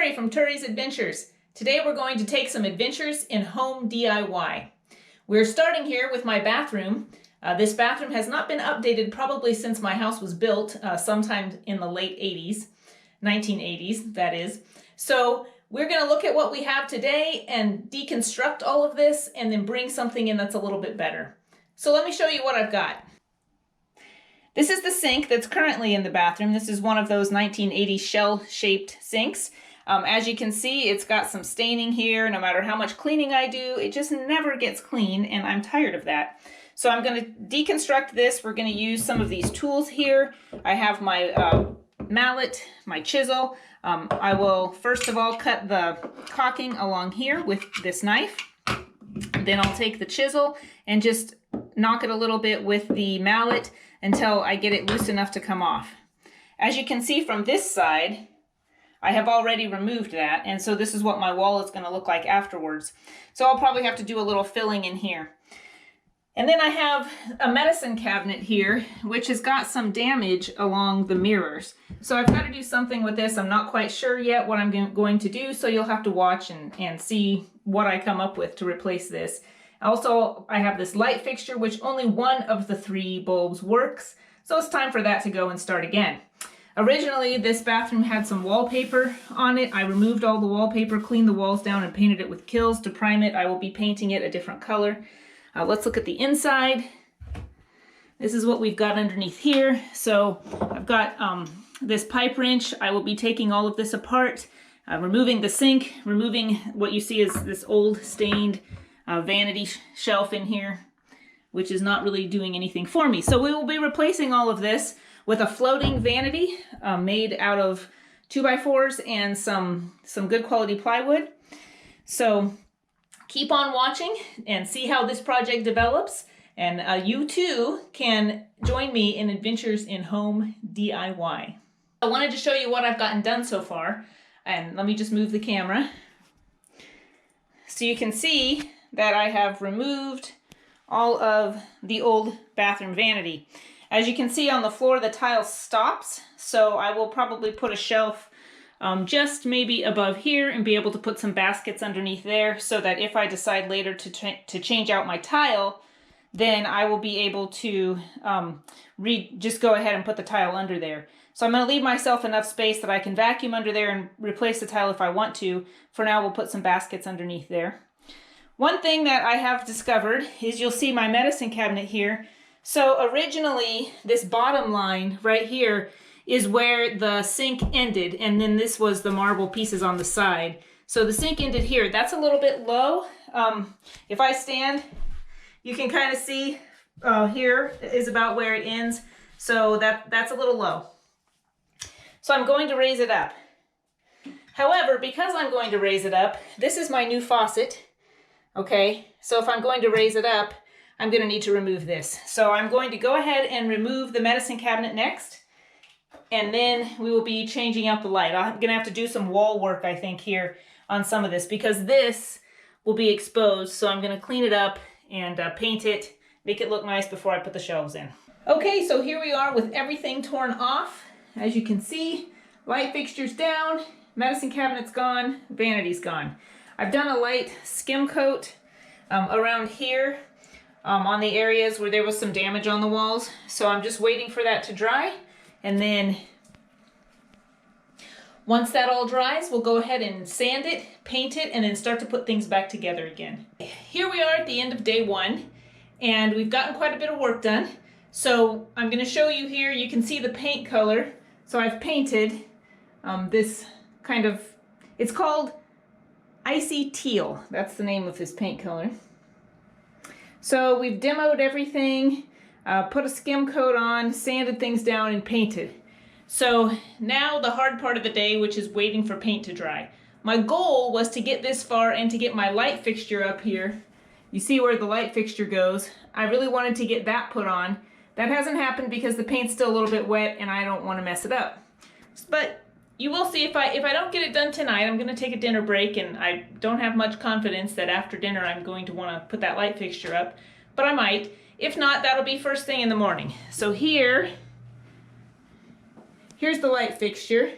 Turi from Turi's Adventures. Today we're going to take some adventures in home DIY. We're starting here with my bathroom. This bathroom has not been updated probably since my house was built sometime in the late 80s, 1980s that is. So we're going to look at what we have today and deconstruct all of this and then bring something in that's a little bit better. So let me show you what I've got. This is the sink that's currently in the bathroom. This is one of those 1980s shell-shaped sinks. As you can see, it's got some staining here. No matter how much cleaning I do, it just never gets clean, and I'm tired of that. So I'm going to deconstruct this. We're going to use some of these tools here. I have my mallet, my chisel. I will first of all cut the caulking along here with this knife. Then I'll take the chisel and just knock it a little bit with the mallet until I get it loose enough to come off. As you can see from this side, I have already removed that, and so this is what my wall is going to look like afterwards. So I'll probably have to do a little filling in here. And then I have a medicine cabinet here, which has got some damage along the mirrors. So I've got to do something with this. I'm not quite sure yet what I'm going to do, so you'll have to watch and see what I come up with to replace this. Also, I have this light fixture, which only one of the 3 bulbs works, so it's time for that to go and start again. Originally, this bathroom had some wallpaper on it. I removed all the wallpaper, cleaned the walls down, and painted it with Kills to prime it. I will be painting it a different color. Let's look at the inside. This is what we've got underneath here. So I've got this pipe wrench. I will be taking all of this apart, removing the sink, removing what you see is this old stained vanity shelf in here, which is not really doing anything for me. So we will be replacing all of this with a floating vanity made out of 2x4s and some good quality plywood. So keep on watching and see how this project develops. And you too can join me in Adventures in Home DIY. I wanted to show you what I've gotten done so far. And let me just move the camera. So you can see that I have removed all of the old bathroom vanity. As you can see on the floor, the tile stops, so I will probably put a shelf just maybe above here and be able to put some baskets underneath there so that if I decide later to change out my tile, then I will be able to just go ahead and put the tile under there. So I'm going to leave myself enough space that I can vacuum under there and replace the tile if I want to. For now, we'll put some baskets underneath there. One thing that I have discovered is you'll see my medicine cabinet here. So originally, this bottom line right here is where the sink ended, and then this was the marble pieces on the side. So the sink ended here. That's a little bit low. If I stand, you can kind of see here is about where it ends. So that's a little low. So I'm going to raise it up. However, because I'm going to raise it up, this is my new faucet. Okay, so if I'm going to raise it up, I'm going to need to remove this. So I'm going to go ahead and remove the medicine cabinet next, and then we will be changing out the light. I'm going to have to do some wall work, I think, here on some of this because this will be exposed. So I'm going to clean it up and paint it, make it look nice before I put the shelves in. Okay, so here we are with everything torn off. As you can see, light fixture's down, medicine cabinet's gone, vanity's gone. I've done a light skim coat around here on the areas where there was some damage on the walls. So I'm just waiting for that to dry. And then once that all dries, we'll go ahead and sand it, paint it, and then start to put things back together again. Here we are at the end of day 1, and we've gotten quite a bit of work done. So I'm going to show you here, you can see the paint color. So I've painted this kind of, it's called Icy Teal. That's the name of this paint color. So we've demoed everything, put a skim coat on, sanded things down, and painted. So now the hard part of the day, which is waiting for paint to dry. My goal was to get this far and to get my light fixture up here. You see where the light fixture goes. I really wanted to get that put on. That hasn't happened because the paint's still a little bit wet and I don't want to mess it up. But you will see if I don't get it done tonight, I'm going to take a dinner break, and I don't have much confidence that after dinner I'm going to want to put that light fixture up, but I might. If not, that'll be first thing in the morning. So here's the light fixture.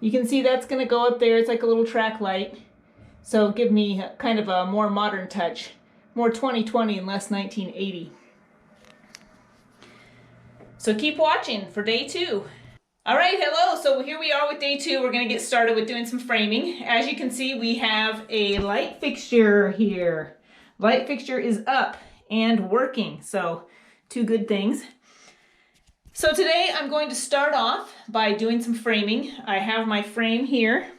You can see that's going to go up there. It's like a little track light. So give me kind of a more modern touch. More 2020 and less 1980. So keep watching for day 2. All right, hello. So here we are with day 2. We're going to get started with doing some framing. As you can see, we have a light fixture here. Light fixture is up and working. So 2 good things. So today I'm going to start off by doing some framing. I have my frame here.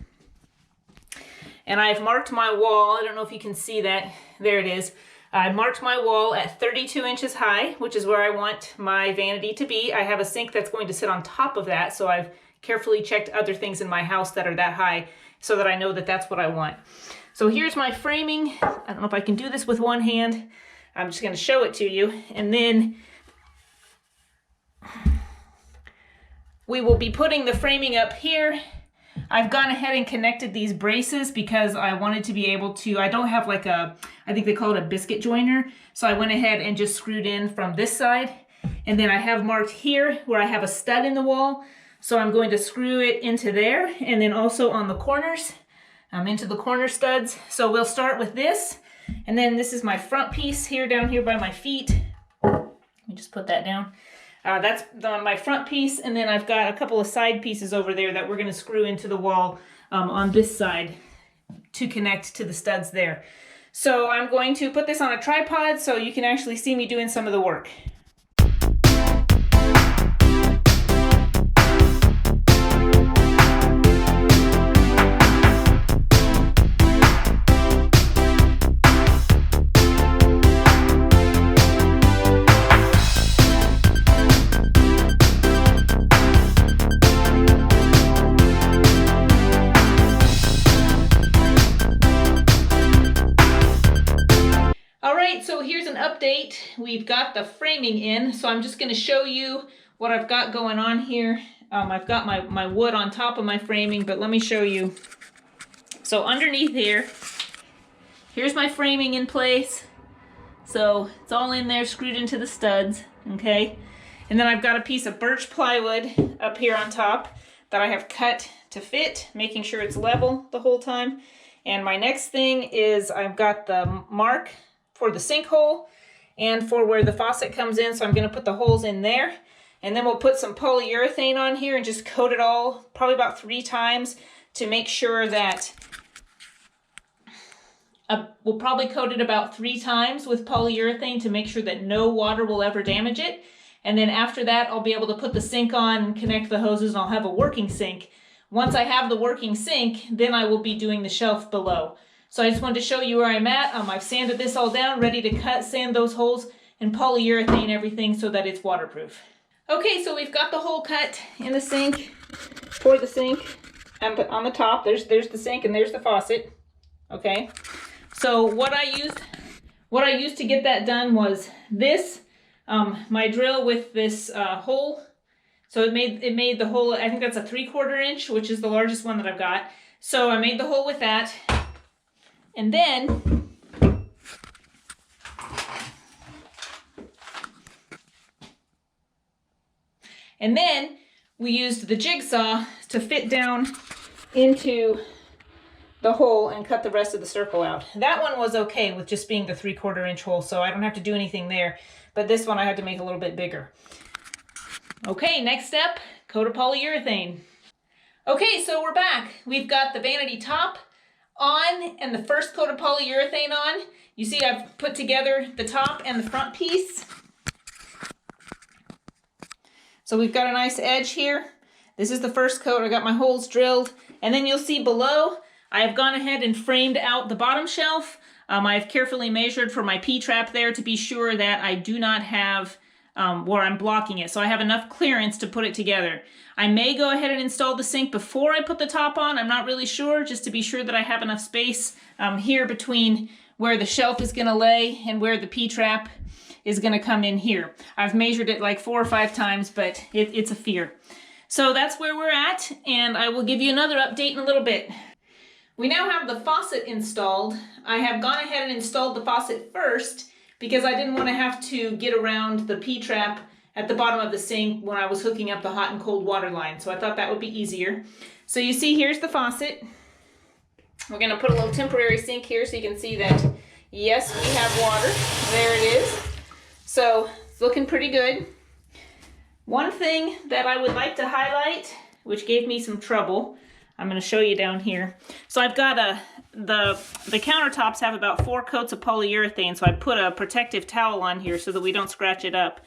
And I've marked my wall. I don't know if you can see that. There it is. I marked my wall at 32 inches high, which is where I want my vanity to be. I have a sink that's going to sit on top of that, so I've carefully checked other things in my house that are that high so that I know that that's what I want. So here's my framing. I don't know if I can do this with one hand. I'm just going to show it to you. And then we will be putting the framing up here. I've gone ahead and connected these braces because I wanted to be able to, I don't have like a, I think they call it a biscuit joiner. So I went ahead and just screwed in from this side. And then I have marked here where I have a stud in the wall. So I'm going to screw it into there. And then also on the corners, into the corner studs. So we'll start with this. And then this is my front piece here, down here by my feet. Let me just put that down. That's my front piece, and then I've got a couple of side pieces over there that we're going to screw into the wall on this side to connect to the studs there. So I'm going to put this on a tripod so you can actually see me doing some of the work. So here's an update. We've got the framing in, so I'm just going to show you what I've got going on here. I've got my wood on top of my framing, but let me show you. So underneath here, here's my framing in place. So it's all in there, screwed into the studs, okay? And then I've got a piece of birch plywood up here on top that I have cut to fit, making sure it's level the whole time. And my next thing is I've got the mark for the sinkhole and for where the faucet comes in. So I'm going to put the holes in there, and then we'll put some polyurethane on here and just coat it all probably about 3 times to make sure that we'll probably coat it about 3 times with polyurethane to make sure that no water will ever damage it. And then after that, I'll be able to put the sink on and connect the hoses, and I'll have a working sink. Once I have the working sink, then I will be doing the shelf below. So I just wanted to show you where I'm at. I've sanded this all down, ready to cut, sand those holes, and polyurethane everything so that it's waterproof. Okay, so we've got the hole cut in the sink, for the sink, and on the top, there's the sink and there's the faucet. Okay, so what I used to get that done was this, my drill with this hole. So it made the hole, I think that's a 3/4 inch, which is the largest one that I've got. So I made the hole with that. And then we used the jigsaw to fit down into the hole and cut the rest of the circle out. That one was okay with just being the 3/4 inch hole, so I don't have to do anything there. But this one I had to make a little bit bigger. Okay, next step, coat of polyurethane. Okay, so we're back. We've got the vanity top on and the first coat of polyurethane on. You see I've put together the top and the front piece. So we've got a nice edge here. This is the first coat. I got my holes drilled. And then you'll see below, I have gone ahead and framed out the bottom shelf. I've carefully measured for my P-trap there to be sure that I do not have where I'm blocking it. So I have enough clearance to put it together. I may go ahead and install the sink before I put the top on. I'm not really sure, just to be sure that I have enough space here between where the shelf is going to lay and where the P-trap is going to come in here. I've measured it like 4 or 5 times, but it's a fear. So that's where we're at, and I will give you another update in a little bit. We now have the faucet installed. I have gone ahead and installed the faucet first because I didn't want to have to get around the P-trap at the bottom of the sink when I was hooking up the hot and cold water line. So I thought that would be easier. So you see, here's the faucet. We're going to put a little temporary sink here so you can see that, yes, we have water. There it is. So it's looking pretty good. One thing that I would like to highlight, which gave me some trouble, I'm going to show you down here. So I've got the countertops have about 4 coats of polyurethane, so I put a protective towel on here so that we don't scratch it up.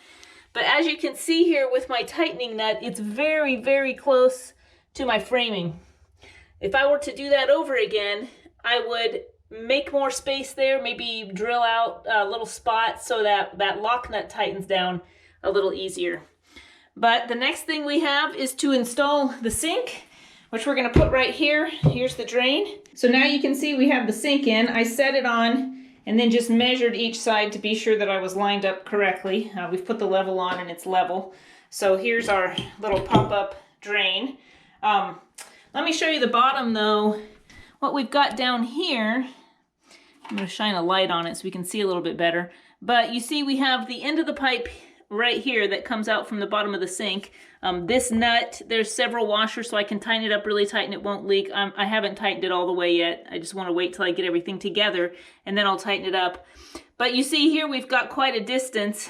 But as you can see here with my tightening nut, it's very, very close to my framing. If I were to do that over again, I would make more space there, maybe drill out a little spot so that that lock nut tightens down a little easier. But the next thing we have is to install the sink, which we're going to put right here. Here's the drain. So now you can see we have the sink in. I set it on and then just measured each side to be sure that I was lined up correctly. We've put the level on and it's level. So here's our little pop-up drain. Let me show you the bottom though. What we've got down here, I'm going to shine a light on it so we can see a little bit better. But you see we have the end of the pipe right here that comes out from the bottom of the sink. This nut, there's several washers so I can tighten it up really tight and it won't leak. I haven't tightened it all the way yet. I just want to wait till I get everything together and then I'll tighten it up. But you see here we've got quite a distance.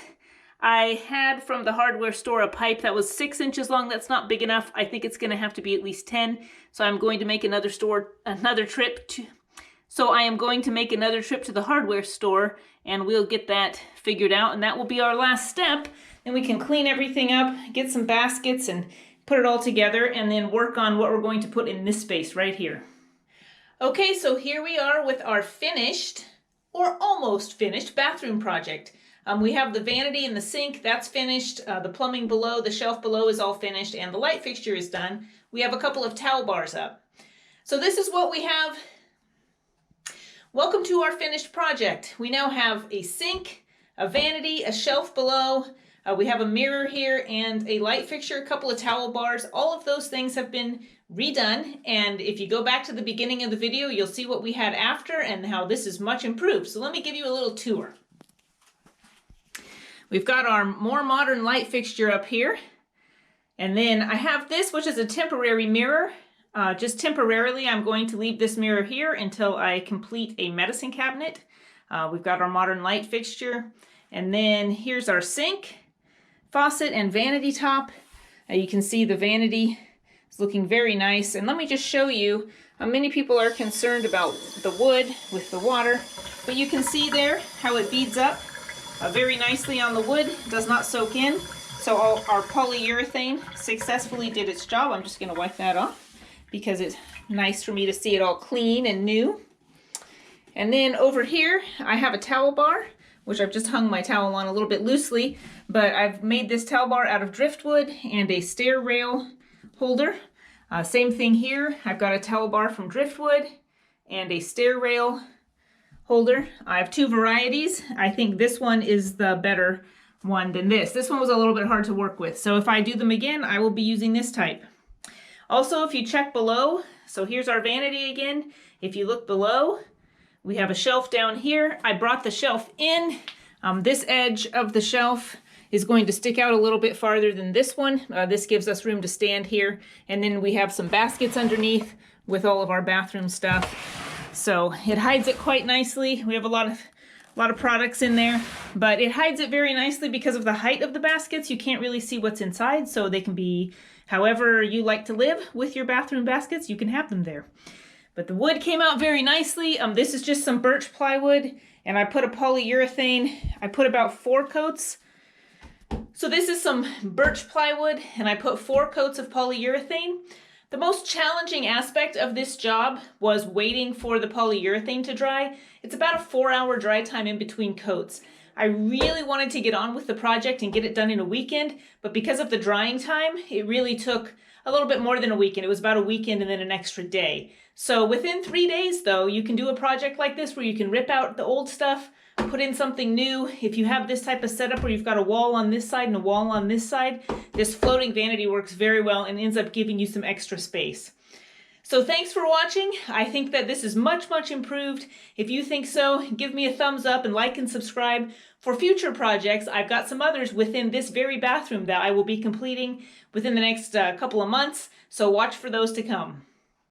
I had from the hardware store a pipe that was 6 inches long. That's not big enough. I think it's going to have to be at least 10. So I'm going to make another trip to the hardware store and we'll get that figured out, and that will be our last step. Then we can clean everything up, get some baskets and put it all together, and then work on what we're going to put in this space right here. Okay, so here we are with our finished or almost finished bathroom project. We have the vanity and the sink, that's finished. The plumbing below, the shelf below is all finished, and the light fixture is done. We have a couple of towel bars up. So this is what we have. Welcome to our finished project. We now have a sink, a vanity, a shelf below. We have a mirror here and a light fixture, a couple of towel bars. All of those things have been redone. And if you go back to the beginning of the video, you'll see what we had after and how this is much improved. So let me give you a little tour. We've got our more modern light fixture up here. And then I have this, which is a temporary mirror. Just temporarily, I'm going to leave this mirror here until I complete a medicine cabinet. We've got our modern light fixture. And then here's our sink, faucet, and vanity top. You can see the vanity is looking very nice. And let me just show you, many people are concerned about the wood with the water, but you can see there how it beads up very nicely on the wood. It does not soak in. So our polyurethane successfully did its job. I'm just going to wipe that off because it's nice for me to see it all clean and new. And then over here, I have a towel bar, which I've just hung my towel on a little bit loosely, but I've made this towel bar out of driftwood and a stair rail holder. Same thing here. I've got a towel bar from driftwood and a stair rail holder. I have 2 varieties. I think this one is the better one than this. This one was a little bit hard to work with. So if I do them again, I will be using this type. Also, if you check below, so here's our vanity again. If you look below, we have a shelf down here. I brought the shelf in. This edge of the shelf is going to stick out a little bit farther than this one. This gives us room to stand here. And then we have some baskets underneath with all of our bathroom stuff. So it hides it quite nicely. We have a lot of products in there, but it hides it very nicely because of the height of the baskets. You can't really see what's inside, so they can be however you like to live with your bathroom baskets. You can have them there. But the wood came out very nicely. This is just some birch plywood, and I put a polyurethane. I put about 4 coats. So this is some birch plywood, and I put 4 coats of polyurethane. The most challenging aspect of this job was waiting for the polyurethane to dry. It's about a 4-hour dry time in between coats. I really wanted to get on with the project and get it done in a weekend, but because of the drying time, it really took a little bit more than a weekend. It was about a weekend and then an extra day. So within 3 days, though, you can do a project like this where you can rip out the old stuff, put in something new. If you have this type of setup where you've got a wall on this side and a wall on this side, this floating vanity works very well and ends up giving you some extra space. So thanks for watching. I think that this is much improved. If you think so, give me a thumbs up and like and subscribe. For future projects, I've got some others within this very bathroom that I will be completing within the next couple of months, so watch for those to come.